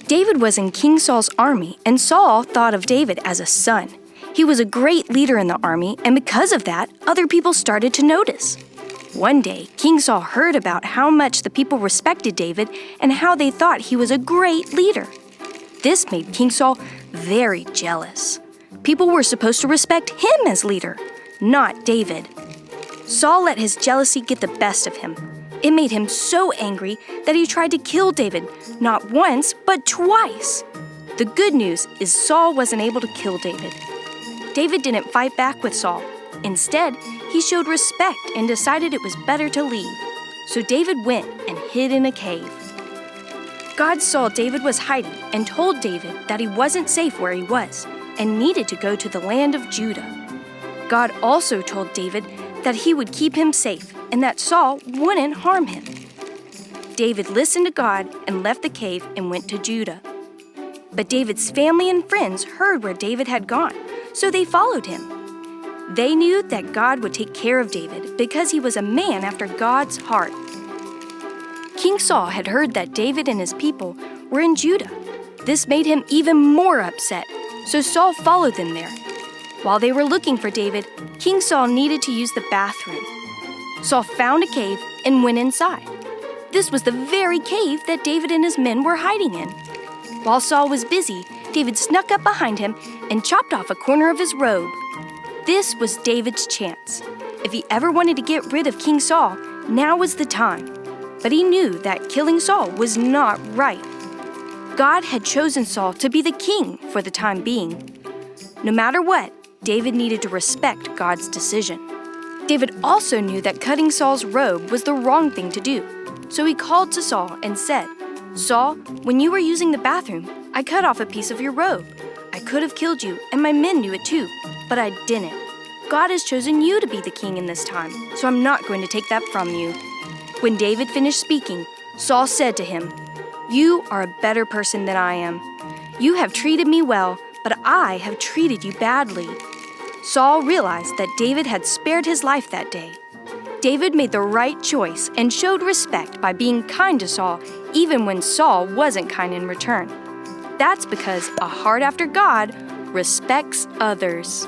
David was in King Saul's army, and Saul thought of David as a son. He was a great leader in the army, and because of that, other people started to notice. One day, King Saul heard about how much the people respected David and how they thought he was a great leader. This made King Saul very jealous. People were supposed to respect him as leader, not David. Saul let his jealousy get the best of him. It made him so angry that he tried to kill David, not once, but twice. The good news is Saul wasn't able to kill David. David didn't fight back with Saul. Instead, he showed respect and decided it was better to leave. So David went and hid in a cave. God saw David was hiding and told David that he wasn't safe where he was and needed to go to the land of Judah. God also told David that he would keep him safe and that Saul wouldn't harm him. David listened to God and left the cave and went to Judah. But David's family and friends heard where David had gone, so they followed him. They knew that God would take care of David because he was a man after God's heart. King Saul had heard that David and his people were in Judah. This made him even more upset, so Saul followed them there. While they were looking for David, King Saul needed to use the bathroom. Saul found a cave and went inside. This was the very cave that David and his men were hiding in. While Saul was busy, David snuck up behind him and chopped off a corner of his robe. This was David's chance. If he ever wanted to get rid of King Saul, now was the time. But he knew that killing Saul was not right. God had chosen Saul to be the king for the time being. No matter what, David needed to respect God's decision. David also knew that cutting Saul's robe was the wrong thing to do. So he called to Saul and said, "Saul, when you were using the bathroom, I cut off a piece of your robe. I could have killed you, and my men knew it too, but I didn't. God has chosen you to be the king in this time, so I'm not going to take that from you." When David finished speaking, Saul said to him, "You are a better person than I am. You have treated me well, but I have treated you badly." Saul realized that David had spared his life that day. David made the right choice and showed respect by being kind to Saul, even when Saul wasn't kind in return. That's because a heart after God respects others.